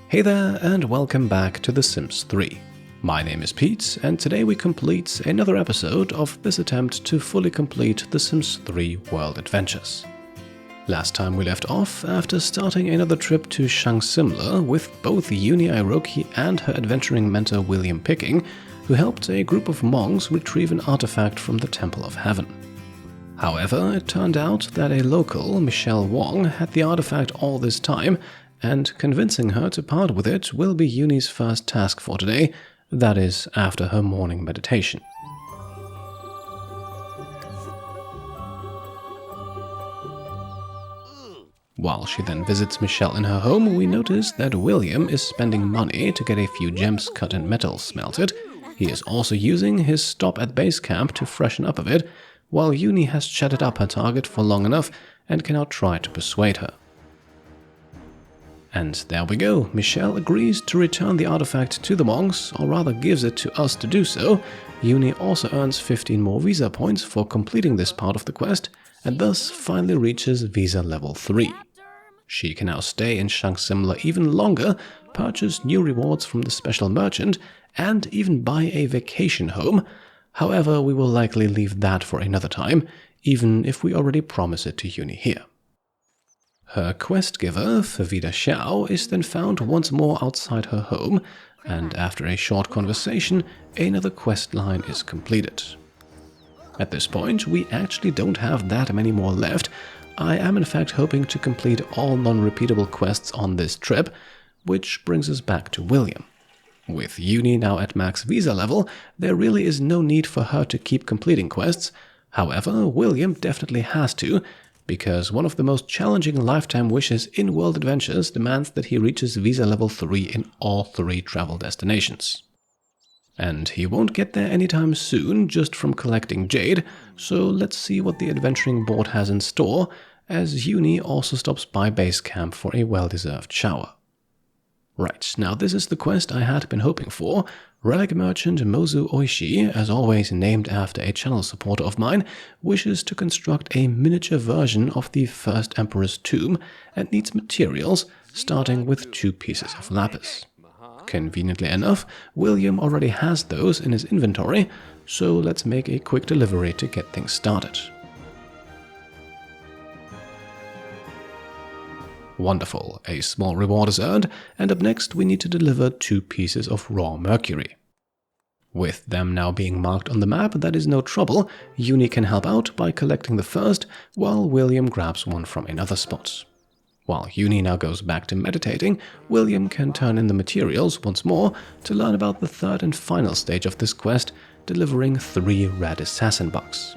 Hey there and welcome back to The Sims 3. My name is Pete and today we complete another episode of this attempt to fully complete The Sims 3 World Adventures. Last time we left off after starting another trip to Shang Simla with both Uni Iroki and her adventuring mentor William Picking, who helped a group of monks retrieve an artifact from the Temple of Heaven. However, it turned out that a local, Michelle Wong, had the artifact all this time, and convincing her to part with it will be Uni's first task for today, that is, after her morning meditation. While she then visits Michelle in her home, we notice that William is spending money to get a few gems cut and metal smelted. He is also using his stop at base camp to freshen up a bit, while Uni has chatted up her target for long enough and can now try to persuade her. And there we go, Michelle agrees to return the artifact to the monks, or rather gives it to us to do so. Uni also earns 15 more visa points for completing this part of the quest, and thus finally reaches visa level 3. She can now stay in Shang Simla even longer, purchase new rewards from the special merchant, and even buy a vacation home. However, we will likely leave that for another time, even if we already promise it to Uni here. Her quest giver, Favida Xiao, is then found once more outside her home, and after a short conversation, another quest line is completed. At this point, we actually don't have that many more left. I am in fact hoping to complete all non-repeatable quests on this trip, which brings us back to William. With Uni now at max visa level, there really is no need for her to keep completing quests. However, William definitely has to, because one of the most challenging lifetime wishes in World Adventures demands that he reaches visa level 3 in all 3 travel destinations. And he won't get there anytime soon just from collecting jade, so let's see what the adventuring board has in store, as Uni also stops by base camp for a well-deserved shower. Right, now this is the quest I had been hoping for. Relic merchant Mozu Oishi, as always named after a channel supporter of mine, wishes to construct a miniature version of the first emperor's tomb and needs materials, starting with 2 pieces of lapis. Conveniently enough, William already has those in his inventory, so let's make a quick delivery to get things started. Wonderful, a small reward is earned, and up next we need to deliver 2 pieces of raw mercury. With them now being marked on the map, that is no trouble. Uni can help out by collecting the first, while William grabs one from another spot. While Uni now goes back to meditating, William can turn in the materials once more to learn about the third and final stage of this quest, delivering 3 red assassin bucks.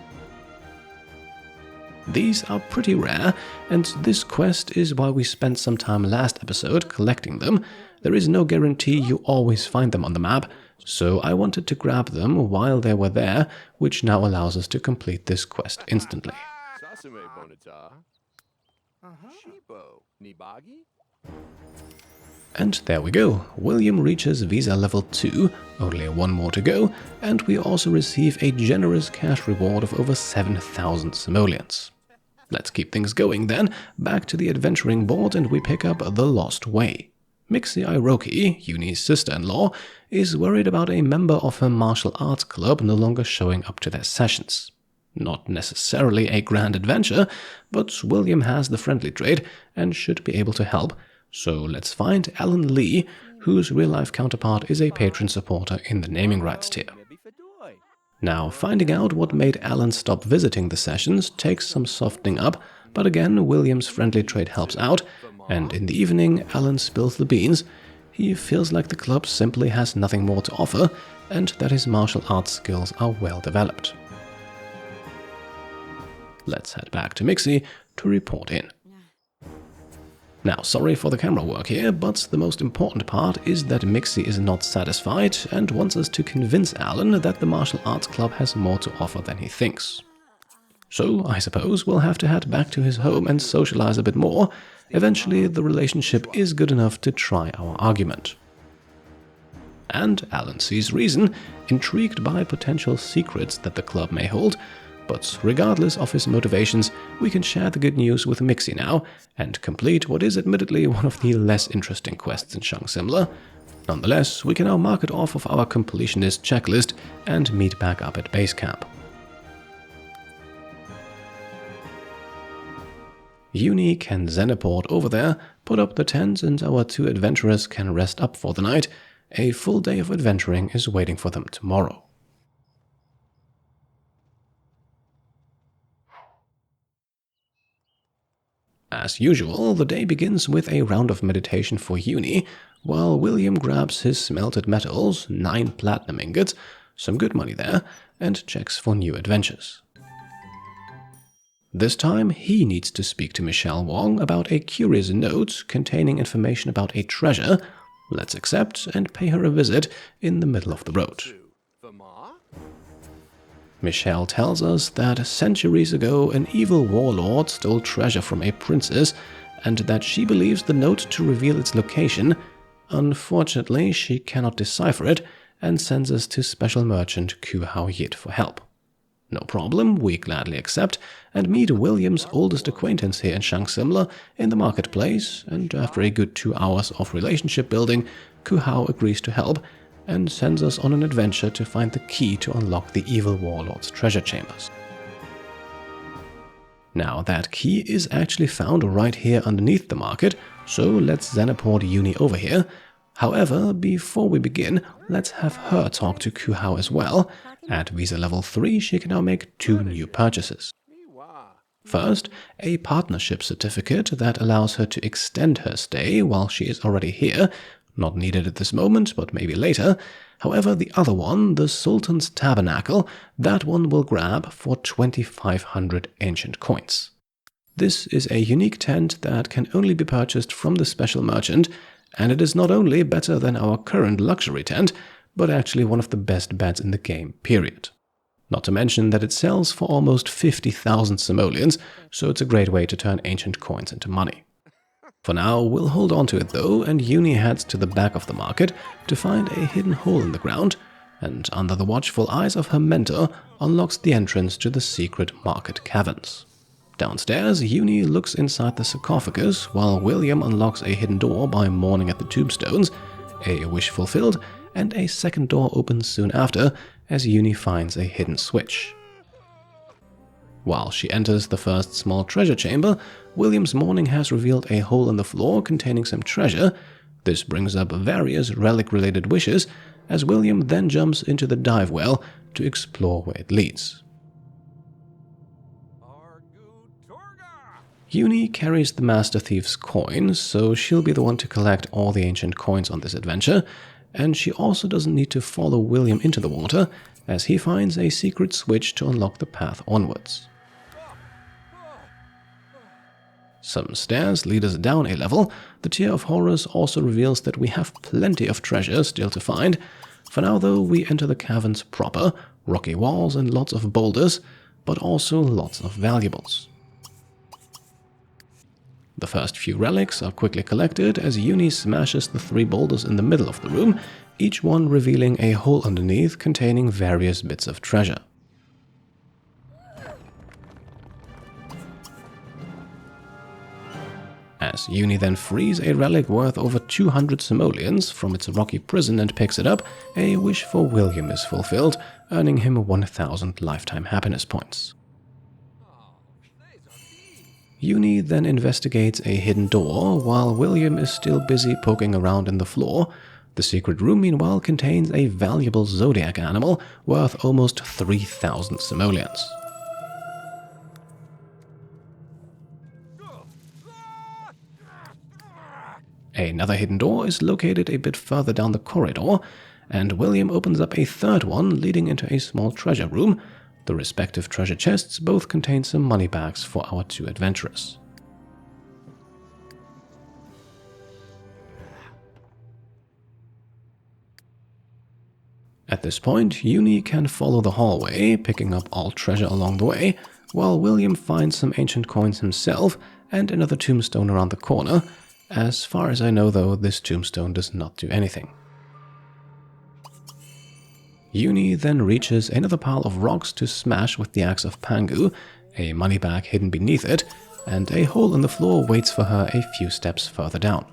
These are pretty rare, and this quest is why we spent some time last episode collecting them. There is no guarantee you always find them on the map, so I wanted to grab them while they were there, which now allows us to complete this quest instantly. And there we go, William reaches visa level 2, only 1 more to go, and we also receive a generous cash reward of over 7,000 simoleons. Let's keep things going then, back to the adventuring board and we pick up The Lost Way. Mixie Iroki, Uni's sister-in-law, is worried about a member of her martial arts club no longer showing up to their sessions. Not necessarily a grand adventure, but William has the friendly trait and should be able to help, so let's find Alan Lee, whose real-life counterpart is a patron supporter in the naming rights tier. Now, finding out what made Alan stop visiting the sessions takes some softening up, but again, William's friendly trait helps out, and in the evening, Alan spills the beans. He feels like the club simply has nothing more to offer, and that his martial arts skills are well developed. Let's head back to Mixie to report in. Now, sorry for the camera work here, but the most important part is that Mixie is not satisfied and wants us to convince Alan that the martial arts club has more to offer than he thinks. So, I suppose we'll have to head back to his home and socialize a bit more. Eventually, the relationship is good enough to try our argument. And Alan sees reason, intrigued by potential secrets that the club may hold, But regardless of his motivations, we can share the good news with Mixie now and complete what is admittedly one of the less interesting quests in Shang Simla. Nonetheless, we can now mark it off of our completionist checklist and meet back up at base camp. Uni can Zeniport over there, put up the tent, and our two adventurers can rest up for the night. A full day of adventuring is waiting for them tomorrow. As usual, the day begins with a round of meditation for Uni, while William grabs his smelted metals, 9 platinum ingots, some good money there, and checks for new adventures. This time, he needs to speak to Michelle Wong about a curious note containing information about a treasure. Let's accept and pay her a visit in the middle of the road. Michelle tells us that centuries ago an evil warlord stole treasure from a princess and that she believes the note to reveal its location. Unfortunately, she cannot decipher it and sends us to special merchant Ku Hao Yit for help. No problem, we gladly accept and meet William's oldest acquaintance here in Shang Simla in the marketplace, and after a good 2 hours of relationship building, Ku Hao agrees to help and sends us on an adventure to find the key to unlock the evil warlord's treasure chambers. Now that key is actually found right here underneath the market, so let's Zeniport Uni over here. However, before we begin, let's have her talk to Ku Hao as well. At visa level 3, she can now make 2 new purchases. First, a partnership certificate that allows her to extend her stay while she is already here. Not needed at this moment, but maybe later. However, the other one, the Sultan's Tabernacle, that one will grab for 2,500 ancient coins. This is a unique tent that can only be purchased from the special merchant, and it is not only better than our current luxury tent, but actually one of the best beds in the game, period. Not to mention that it sells for almost 50,000 simoleons, so it's a great way to turn ancient coins into money. For now, we'll hold on to it though, and Uni heads to the back of the market to find a hidden hole in the ground, and under the watchful eyes of her mentor, unlocks the entrance to the secret market caverns. Downstairs, Uni looks inside the sarcophagus, while William unlocks a hidden door by mourning at the tombstones. A wish fulfilled, and a second door opens soon after, as Uni finds a hidden switch. While she enters the first small treasure chamber, William's mourning has revealed a hole in the floor containing some treasure. This brings up various relic-related wishes, as William then jumps into the dive well to explore where it leads. Uni carries the Master Thief's coin, so she'll be the one to collect all the ancient coins on this adventure, and she also doesn't need to follow William into the water, as he finds a secret switch to unlock the path onwards. Some stairs lead us down a level. The Tier of Horrors also reveals that we have plenty of treasure still to find. For now though, we enter the caverns proper, rocky walls and lots of boulders, but also lots of valuables. The first few relics are quickly collected as Uni smashes the 3 boulders in the middle of the room, each one revealing a hole underneath containing various bits of treasure. As Uni then frees a relic worth over 200 simoleons from its rocky prison and picks it up, a wish for William is fulfilled, earning him 1,000 lifetime happiness points. Uni then investigates a hidden door, while William is still busy poking around in the floor. The secret room, meanwhile, contains a valuable zodiac animal worth almost 3,000 simoleons. Another hidden door is located a bit further down the corridor, and William opens up a third one leading into a small treasure room. The respective treasure chests both contain some money bags for our 2 adventurers. At this point, Uni can follow the hallway, picking up all treasure along the way, while William finds some ancient coins himself and another tombstone around the corner. As far as I know though, this tombstone does not do anything. Uni then reaches another pile of rocks to smash with the axe of Pangu, a money bag hidden beneath it, and a hole in the floor waits for her a few steps further down.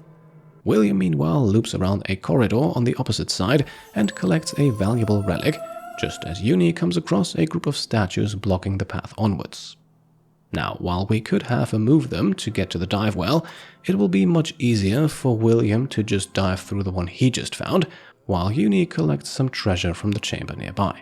William meanwhile loops around a corridor on the opposite side and collects a valuable relic, just as Uni comes across a group of statues blocking the path onwards. Now, while we could have moved them to get to the dive well, it will be much easier for William to just dive through the one he just found, while Uni collects some treasure from the chamber nearby.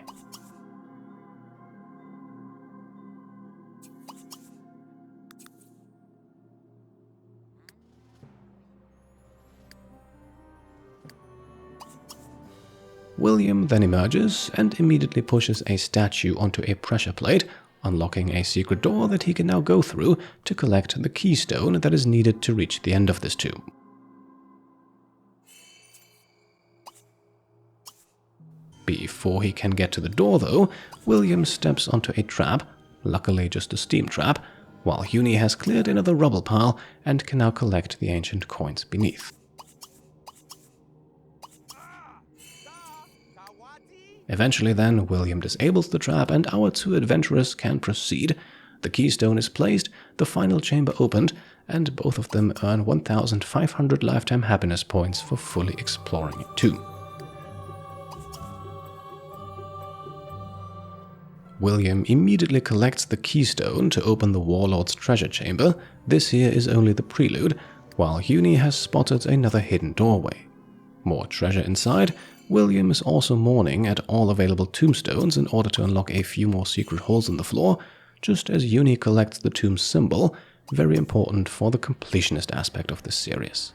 William then emerges and immediately pushes a statue onto a pressure plate, unlocking a secret door that he can now go through to collect the keystone that is needed to reach the end of this tube. Before he can get to the door though, William steps onto a trap, luckily just a steam trap, while Uni has cleared another rubble pile and can now collect the ancient coins beneath. Eventually then, William disables the trap and our two adventurers can proceed. The keystone is placed, the final chamber opened, and both of them earn 1,500 lifetime happiness points for fully exploring it too. William immediately collects the keystone to open the Warlord's treasure chamber. This here is only the prelude, while Uni has spotted another hidden doorway. More treasure inside. William is also mourning at all available tombstones in order to unlock a few more secret holes in the floor, just as Uni collects the tomb symbol, very important for the completionist aspect of this series.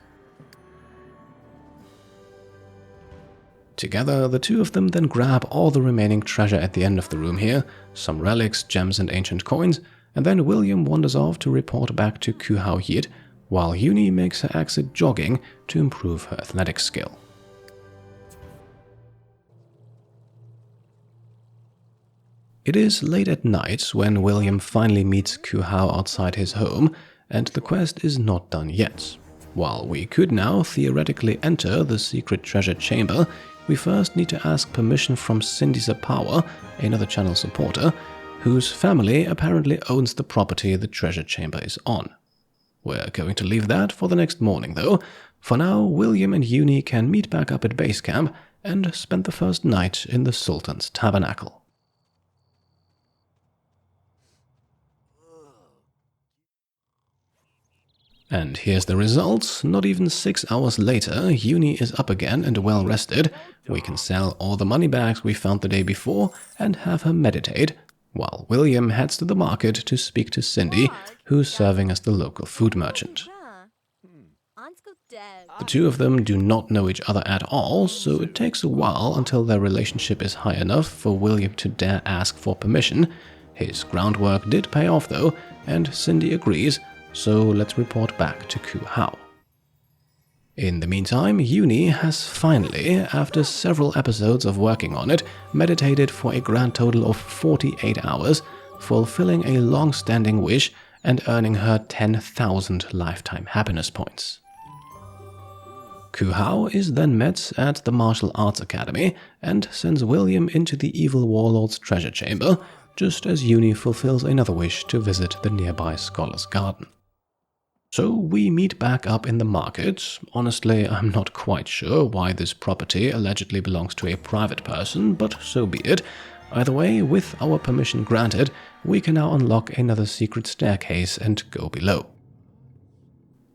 Together, the two of them then grab all the remaining treasure at the end of the room here, some relics, gems and ancient coins, and then William wanders off to report back to Kuhao Yid, while Uni makes her exit jogging to improve her athletic skill. It is late at night when William finally meets Kuhao outside his home, and the quest is not done yet. While we could now theoretically enter the secret treasure chamber, we first need to ask permission from Cindy Zapawa, another channel supporter, whose family apparently owns the property the treasure chamber is on. We're going to leave that for the next morning though. For now, William and Uni can meet back up at base camp and spend the first night in the Sultan's tabernacle. And here's the results. Not even 6 hours later, Uni is up again and well rested. We can sell all the money bags we found the day before and have her meditate, while William heads to the market to speak to Cindy, who's serving as the local food merchant. The two of them do not know each other at all, so it takes a while until their relationship is high enough for William to dare ask for permission. His groundwork did pay off though, and Cindy agrees. So let's report back to Kuhao. In the meantime, Uni has finally, after several episodes of working on it, meditated for a grand total of 48 hours, fulfilling a long-standing wish and earning her 10,000 lifetime happiness points. Kuhao is then met at the Martial Arts Academy and sends William into the evil warlord's treasure chamber, just as Uni fulfills another wish to visit the nearby Scholar's Garden. So we meet back up in the market. Honestly, I'm not quite sure why this property allegedly belongs to a private person, but so be it. Either way, with our permission granted, we can now unlock another secret staircase and go below.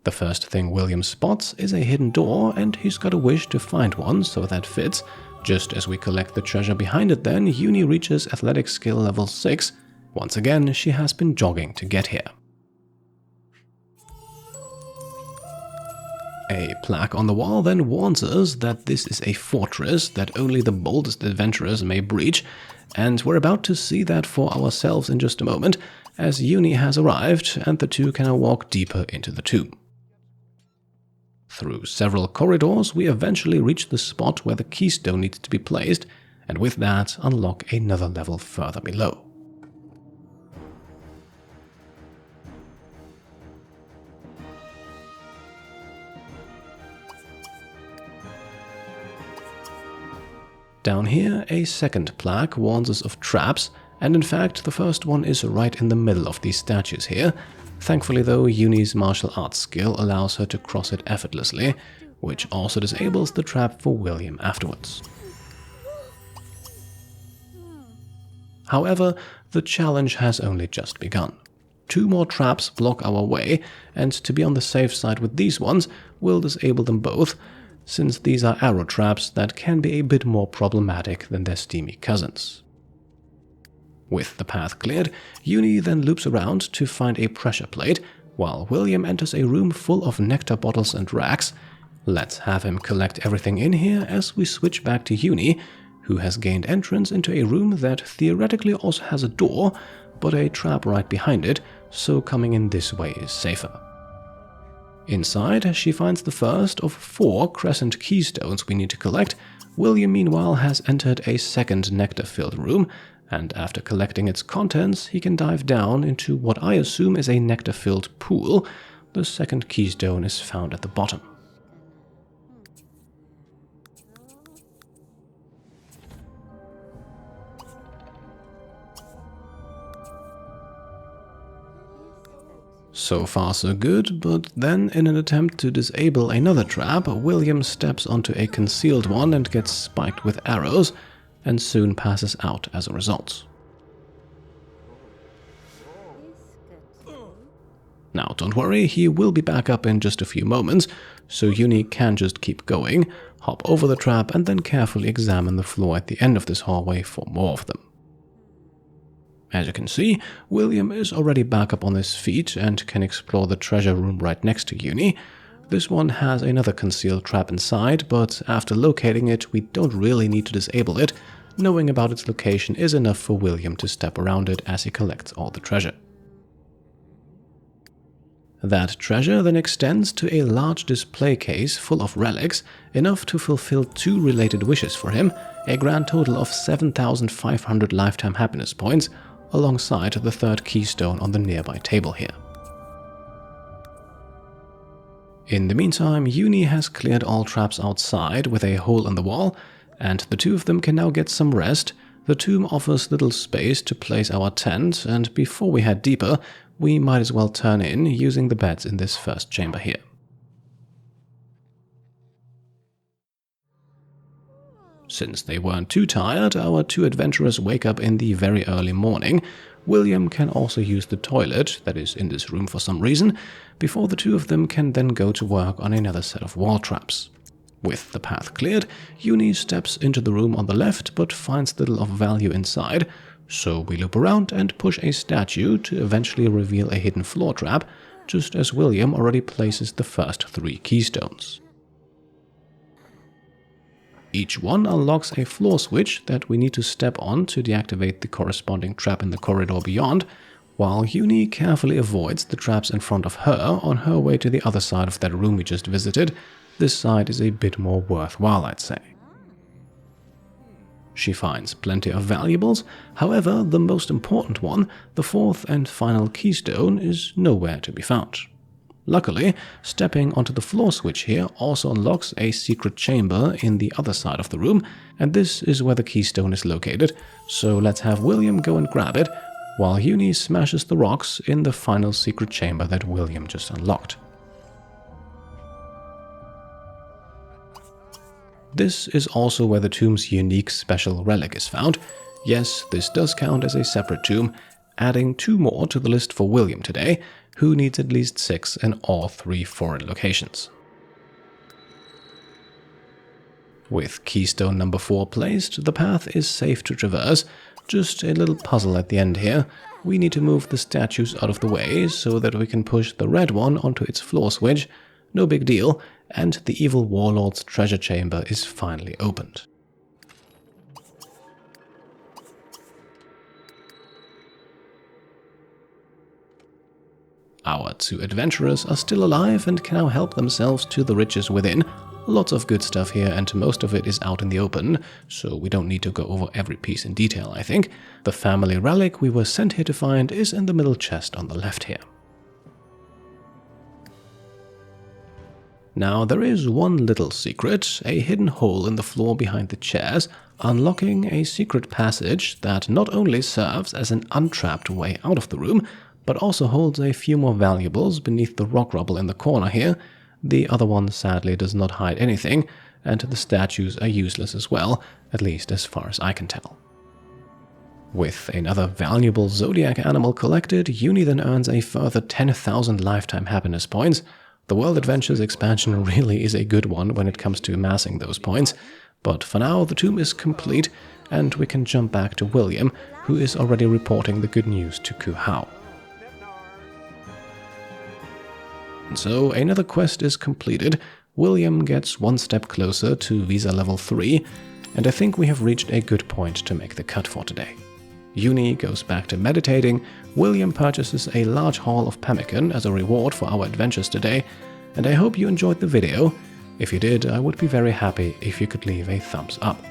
The first thing William spots is a hidden door, and he's got a wish to find one, so that fits. Just as we collect the treasure behind it then, Uni reaches athletic skill level 6. Once again, she has been jogging to get here. A plaque on the wall then warns us that this is a fortress that only the boldest adventurers may breach, and we're about to see that for ourselves in just a moment, as Uni has arrived and the two can now walk deeper into the tomb. Through several corridors, we eventually reach the spot where the keystone needs to be placed, and with that unlock another level further below. Down here, a second plaque warns us of traps, and in fact the first one is right in the middle of these statues here. Thankfully though, Uni's martial arts skill allows her to cross it effortlessly, which also disables the trap for William afterwards. However, the challenge has only just begun. 2 more traps block our way, and to be on the safe side with these ones, we'll disable them both, since these are arrow traps that can be a bit more problematic than their steamy cousins. With the path cleared, Uni then loops around to find a pressure plate, while William enters a room full of nectar bottles and racks. Let's have him collect everything in here as we switch back to Uni, who has gained entrance into a room that theoretically also has a door, but a trap right behind it, so coming in this way is safer. Inside, she finds the first of 4 crescent keystones we need to collect. William meanwhile has entered a second nectar-filled room, and after collecting its contents, he can dive down into what I assume is a nectar-filled pool. The second keystone is found at the bottom. So far so good, but then in an attempt to disable another trap, William steps onto a concealed one and gets spiked with arrows, and soon passes out as a result. Now don't worry, he will be back up in just a few moments, so Uni can just keep going, hop over the trap and then carefully examine the floor at the end of this hallway for more of them. As you can see, William is already back up on his feet and can explore the treasure room right next to Uni. This one has another concealed trap inside, but after locating it, we don't really need to disable it. Knowing about its location is enough for William to step around it as he collects all the treasure. That treasure then extends to a large display case full of relics, enough to fulfill 2 related wishes for him, a grand total of 7,500 lifetime happiness points, alongside the 3rd keystone on the nearby table here. In the meantime, Uni has cleared all traps outside with a hole in the wall, and the 2 of them can now get some rest. The tomb offers little space to place our tent, and before we head deeper, we might as well turn in using the beds in this first chamber here. Since they weren't too tired, our 2 adventurers wake up in the very early morning. William can also use the toilet that is in this room for some reason, before the 2 of them can then go to work on another set of wall traps. With the path cleared, Uni steps into the room on the left but finds little of value inside, so we loop around and push a statue to eventually reveal a hidden floor trap, just as William already places the first 3 keystones. Each one unlocks a floor switch that we need to step on to deactivate the corresponding trap in the corridor beyond, while Uni carefully avoids the traps in front of her on her way to the other side of that room we just visited. This side is a bit more worthwhile, I'd say. She finds plenty of valuables, however, the most important one, the 4th and final keystone, is nowhere to be found. Luckily, stepping onto the floor switch here also unlocks a secret chamber in the other side of the room, and this is where the keystone is located, so let's have William go and grab it, while Uni smashes the rocks in the final secret chamber that William just unlocked. This is also where the tomb's unique special relic is found. Yes, this does count as a separate tomb, adding 2 more to the list for William today, who needs at least 6 in all 3 foreign locations. With keystone number 4 placed, the path is safe to traverse. Just a little puzzle at the end here. We need to move the statues out of the way so that we can push the red one onto its floor switch. No big deal, and the evil Warlord's treasure chamber is finally opened. Our 2 adventurers are still alive and can now help themselves to the riches within. Lots of good stuff here, and most of it is out in the open, so we don't need to go over every piece in detail, I think. The family relic we were sent here to find is in the middle chest on the left here. Now there is one little secret, a hidden hole in the floor behind the chairs. unlocking a secret passage that not only serves as an untrapped way out of the room, but also holds a few more valuables beneath the rock rubble in the corner here. The other one sadly does not hide anything, and the statues are useless as well, at least as far as I can tell. With another valuable zodiac animal collected, Uni then earns a further 10,000 lifetime happiness points. The World Adventures expansion really is a good one when it comes to amassing those points, but for now the tomb is complete and we can jump back to William, who is already reporting the good news to Ku Hao. So another quest is completed, William gets one step closer to Visa level 3, and I think we have reached a good point to make the cut for today. Uni goes back to meditating, William purchases a large haul of pemmican as a reward for our adventures today, and I hope you enjoyed the video. If you did, I would be very happy if you could leave a thumbs up.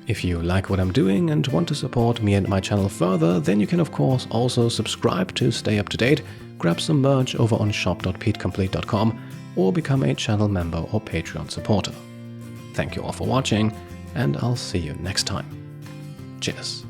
If you like what I'm doing and want to support me and my channel further, then you can of course also subscribe to stay up to date, grab some merch over on shop.petecomplete.com, or become a channel member or Patreon supporter. Thank you all for watching, and I'll see you next time. Cheers.